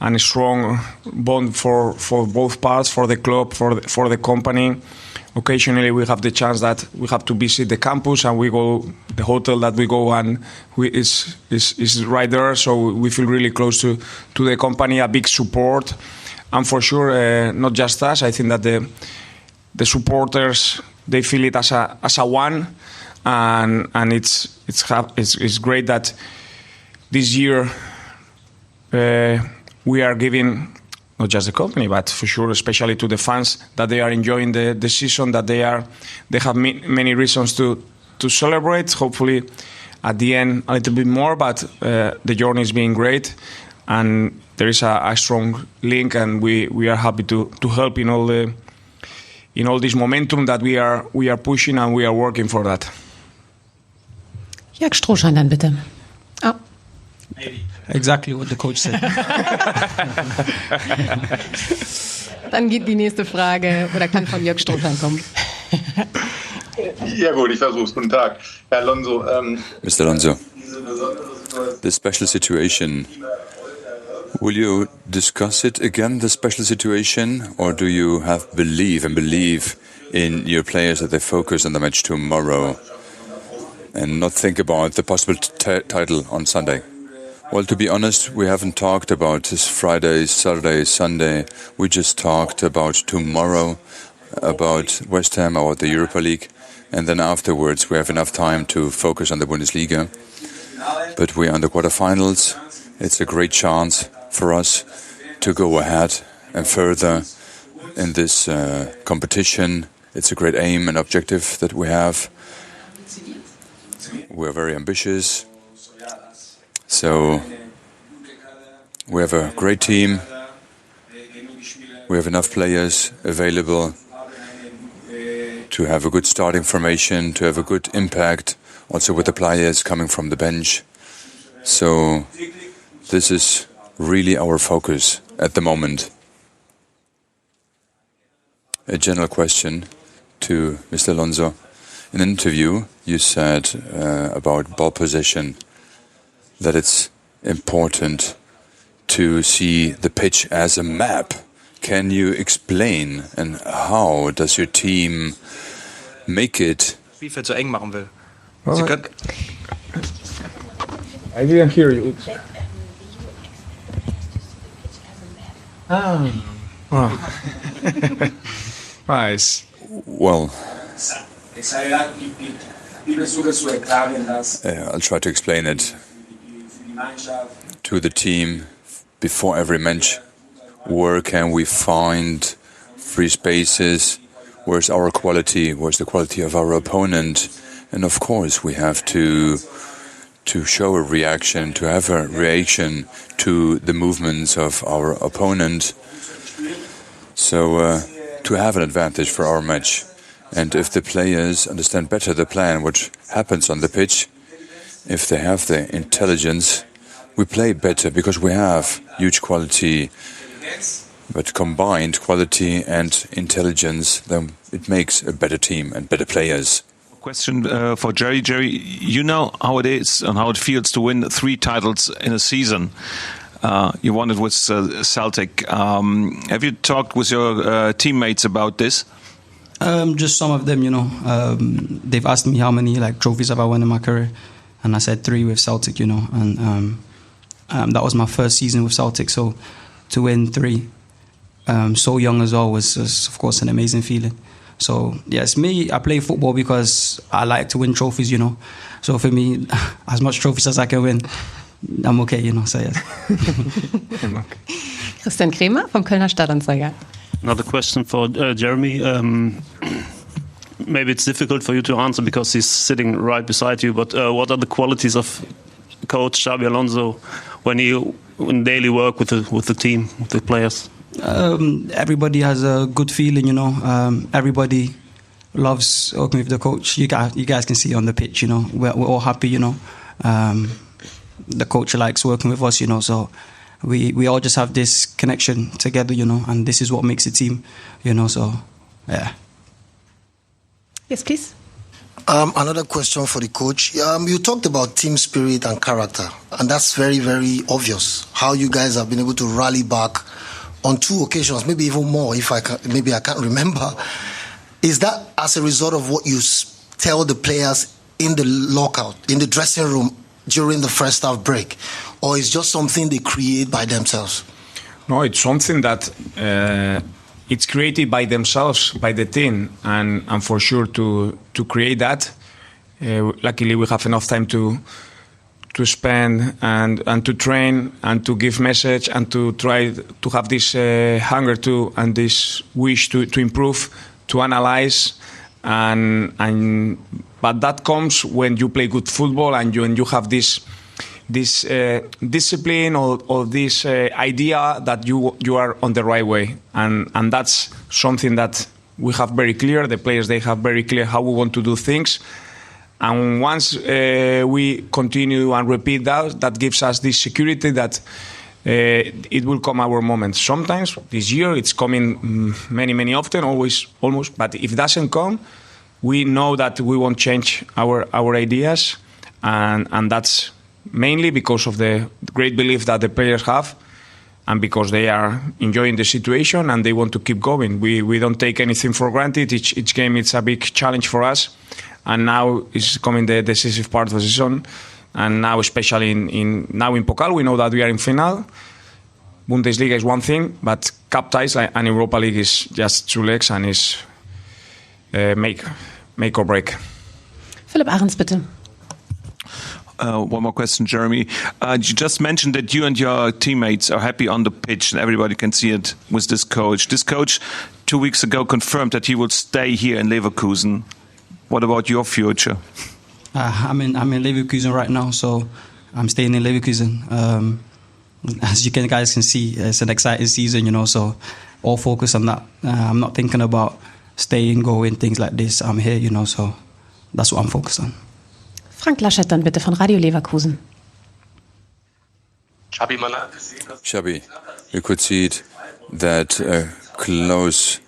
and a strong bond for both parts, for the club, for the company. Occasionally we have the chance that we have to visit the campus, and we go the hotel that we go and is right there, so we feel really close to the company, a big support. And for sure, not just us, I think that the supporters, they feel it as a one, and it's great that this year we are giving not just the company, but for sure, especially to the fans, that they are enjoying the season, that they have many reasons to celebrate. Hopefully, at the end, a little bit more, but the journey is being great, and there is a strong link, and we are happy to help in all this momentum that we are pushing, and we are working for that. Jörg Strohschein dann bitte. Oh. Exactly what the coach said. Dann geht die nächste Frage, oder kann von Jörg Strohschein kommen. Ja gut, ich versuch's. Guten Tag. Herr Alonso. Mr. Alonso, the special situation, will you discuss it again, the special situation, or do you have believe in your players that they focus on the match tomorrow and not think about the possible title on Sunday? Well, to be honest, we haven't talked about this Friday, Saturday, Sunday. We just talked about tomorrow, about West Ham, about the Europa League, and then afterwards we have enough time to focus on the Bundesliga. But we're on the quarterfinals. It's a great chance for us to go ahead and further in this competition. It's a great aim and objective that we have. We're very ambitious. So we have a great team. We have enough players available to have a good starting formation, to have a good impact, also with the players coming from the bench. So this is really our focus at the moment. A general question to Mr. Alonso. In an interview, you said about ball possession, that it's important to see the pitch as a map. Can you explain, and how does your team make it? Spielfeld so eng machen will. I didn't hear you. Nice. Well, I'll try to explain it to the team before every match. Where can we find free spaces? Where's our quality? Where's the quality of our opponent? And of course, we have to show a reaction, to have a reaction to the movements of our opponent. So to have an advantage for our match. And if the players understand better the plan, what happens on the pitch, if they have the intelligence, we play better because we have huge quality. But combined quality and intelligence, then it makes a better team and better players. Question for Jerry. Jerry, you know how it is and how it feels to win 3 titles in a season. You won it with Celtic. Have you talked with your teammates about this? Just some of them, they've asked me how many trophies have I won in my career, and I said 3 with Celtic, and that was my first season with Celtic, so to win 3 so young as well was of course an amazing feeling. So yes, me, I play football because I like to win trophies, so for me, as much trophies as I can win, I'm okay, so yes. Christian Kremer vom Kölner Stadtanzeiger. Another question for Jeremy. Maybe it's difficult for you to answer because he's sitting right beside you, but what are the qualities of Coach Xabi Alonso when you in daily work with the team, with the players? Everybody has a good feeling, everybody loves working with the coach. You guys can see it on the pitch, we're all happy, the coach likes working with us, so we all just have this connection together, and this is what makes a team, so yeah. Yes, please. Another question for the coach. You talked about team spirit and character, and that's very, very obvious. How you guys have been able to rally back on 2 occasions, maybe even more. If I can't remember. Is that as a result of what you tell the players in the lockout, in the dressing room during the first half break, or is just something they create by themselves? No, it's something that it's created by themselves, by the team, and for sure to create that. Luckily, we have enough time to spend and to train and to give message and to try to have this hunger to and this wish to improve, to analyze, but that comes when you play good football and when you have this discipline or this idea that you are on the right way, and that's something that we have very clear. The players, they have very clear how we want to do things, and once we continue and repeat that gives us this security that it will come our moment. Sometimes this year it's coming many often, always almost, but if it doesn't come, we know that we won't change our ideas, and that's mainly because of the great belief that the players have and because they are enjoying the situation and they want to keep going. We don't take anything for granted. Each game it's a big challenge for us, and now is coming the decisive part of the season, and now especially in Pokal we know that we are in final. Bundesliga is one thing, but cup ties and Europa League is just 2 legs and is make or break. Philipp Ahrens, bitte. One more question, Jeremy. You just mentioned that you and your teammates are happy on the pitch, and everybody can see it with this coach. This coach 2 weeks ago confirmed that he will stay here in Leverkusen. What about your future? I'm in Leverkusen right now, so I'm staying in Leverkusen. As you guys can see, it's an exciting season, so all focus on that. I'm not thinking about staying, going, things like this. I'm here, so that's what I'm focused on. Frank Laschet dann bitte von Radio Leverkusen. Xabi, you could see it that a close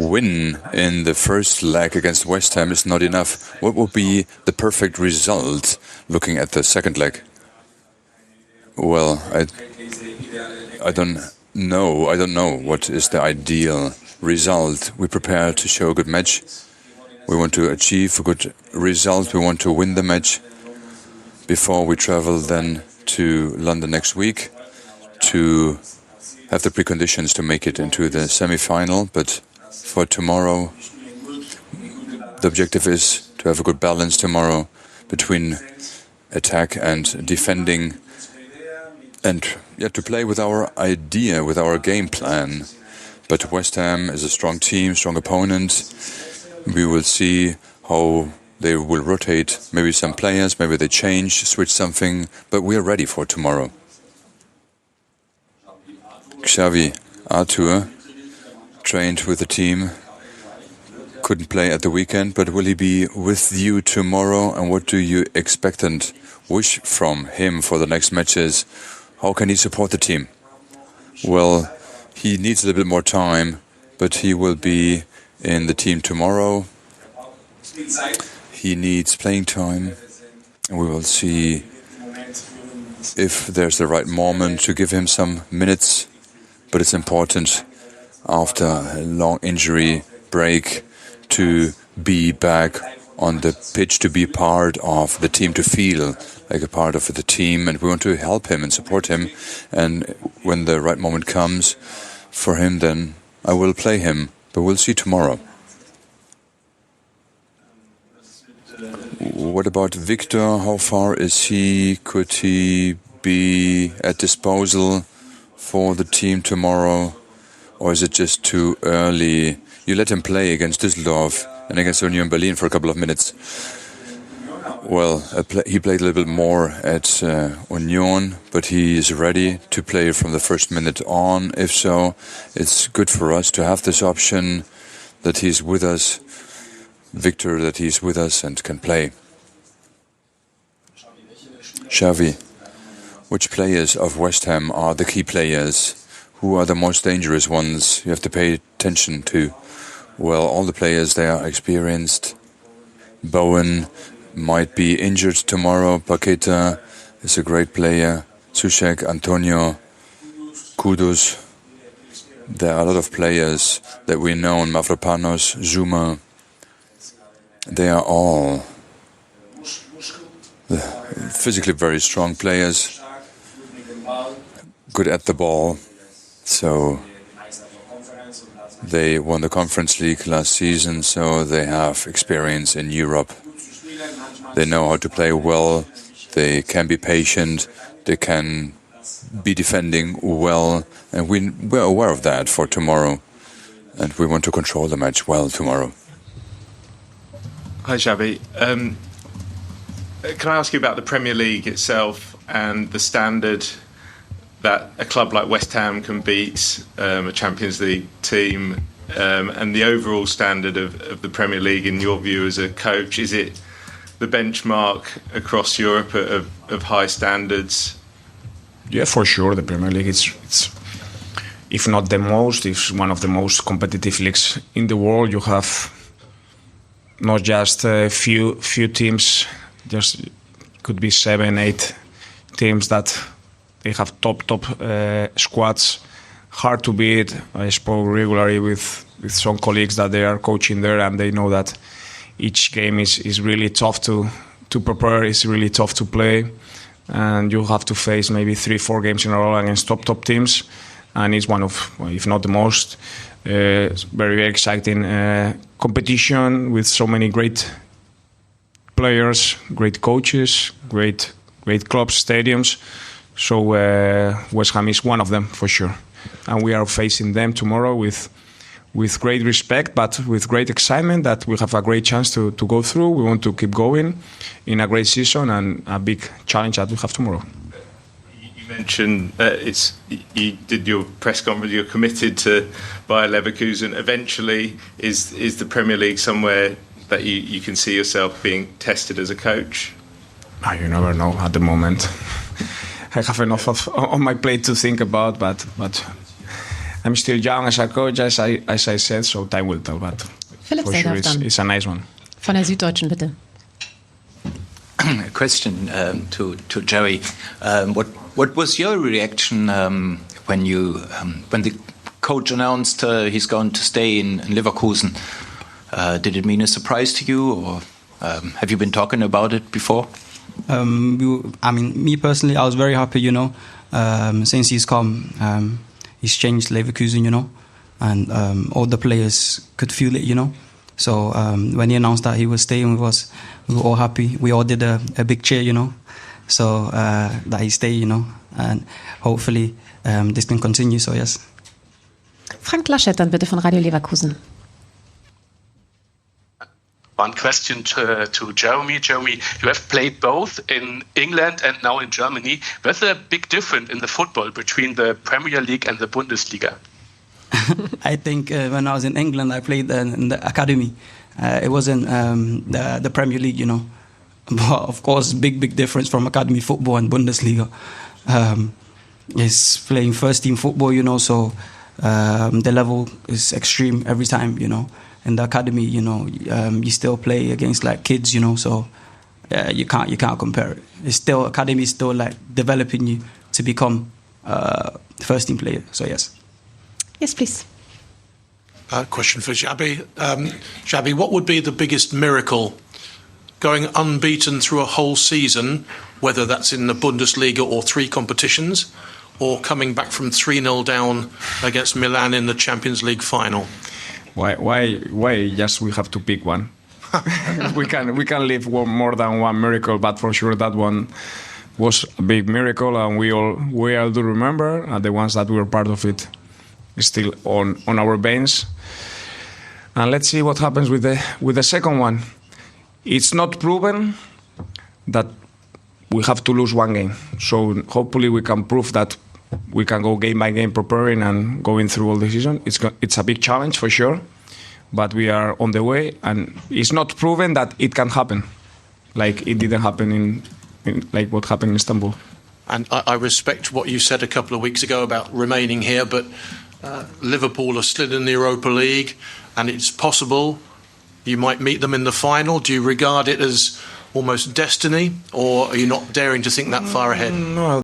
win in the first leg against West Ham is not enough. What would be the perfect result looking at the second leg? Well, I don't know. I don't know what is the ideal result. We prepare to show a good match. We want to achieve a good result. We want to win the match before we travel then to London next week to have the preconditions to make it into the semi-final. But for tomorrow, the objective is to have a good balance tomorrow between attack and defending, and to play with our idea, with our game plan. But West Ham is a strong team, strong opponent. We will see how they will rotate, maybe some players, maybe they change, switch something, but we are ready for tomorrow. Xavi, Arthur, trained with the team, couldn't play at the weekend, but will he be with you tomorrow? And what do you expect and wish from him for the next matches? How can he support the team? Well, he needs a little bit more time, but he will be in the team tomorrow. He needs playing time, and we will see if there's the right moment to give him some minutes. But it's important after a long injury break to be back on the pitch, to be part of the team, to feel like a part of the team, and we want to help him and support him. And when the right moment comes for him, then I will play him. But we'll see tomorrow. What about Victor? How far is he? Could he be at disposal for the team tomorrow? Or is it just too early? You let him play against Düsseldorf and against Union Berlin for a couple of minutes. Well, he played a little bit more at Union, but he is ready to play from the first minute on. If so, it's good for us to have this option that he's with us, Victor, that he's with us and can play. Xavi, which players of West Ham are the key players? Who are the most dangerous ones you have to pay attention to? Well, all the players, they are experienced. Bowen might be injured tomorrow. Paqueta is a great player. Soucek, Antonio, Kudus. There are a lot of players that we know, Mavropanos, Zuma. They are all physically very strong players, good at the ball. So they won the Conference League last season, so they have experience in Europe. They know how to play well, they can be patient, they can be defending well, and we're aware of that for tomorrow, and we want to control the match well tomorrow. Hi Xabi. Can I ask you about the Premier League itself and the standard that a club like West Ham can beat a Champions League team, and the overall standard of the Premier League in your view as a coach? Is it the benchmark across Europe of high standards? Yeah, for sure. The Premier League is if not the most, it's one of the most competitive leagues in the world. You have not just a few teams, just could be 7-8 teams that they have top squads, hard to beat. I spoke regularly with some colleagues that they are coaching there, and they know that each game is really tough to prepare, it's really tough to play, and you have to face maybe 3-4 games in a row against top teams, and it's one of, if not the most, very, very exciting competition with so many great players, great coaches, great clubs, stadiums. So West Ham is one of them for sure, and we are facing them tomorrow with great respect, but with great excitement that we have a great chance to go through. We want to keep going in a great season and a big challenge that we have tomorrow. You mentioned you did your press conference. You're committed to Bayern Leverkusen. Eventually, is the Premier League somewhere that you can see yourself being tested as a coach? You never know at the moment. I have enough on my plate to think about, but I'm still young as a coach, as I said, so time will tell. But Philipp for sure, it's a nice one. Von der Süddeutschen, bitte. A question to Jerry. What was your reaction when the coach announced he's going to stay in Leverkusen? Did it mean a surprise to you, or have you been talking about it before? Me personally, I was very happy, since he's come. He's changed Leverkusen, and all the players could feel it, So when he announced that he was staying with us, we were all happy. We all did a big cheer, so that he stayed, and hopefully this can continue, so yes. Frank Laschet dann bitte von Radio Leverkusen. One question to Jeremy. Jeremy, you have played both in England and now in Germany. What's the big difference in the football between the Premier League and the Bundesliga? I think when I was in England, I played in the academy. It wasn't the Premier League, But of course, big difference from academy football and Bundesliga. It's playing first team football, so the level is extreme every time, In the academy, you still play against like kids, so you can't compare it. It's still, academy is still like developing you to become first team player. So yes. Yes, please. Question for Xabi. Xabi, what would be the biggest miracle? Going unbeaten through a whole season, whether that's in the Bundesliga or 3 competitions, or coming back from 3-0 down against Milan in the Champions League final? Why just we have to pick one? we can live more than one miracle, but for sure that one was a big miracle, and we all do remember, and the ones that were part of it is still on our veins. And let's see what happens with the second one. It's not proven that we have to lose one game, so hopefully we can prove that we can go game by game preparing and going through all the season. It's a big challenge for sure, but we are on the way, and it's not proven that it can happen, like it didn't happen in like what happened in Istanbul. And I respect what you said a couple of weeks ago about remaining here, but Liverpool are still in the Europa League, and it's possible you might meet them in the final? Do you regard it as almost destiny, or are you not daring to think that far ahead? No,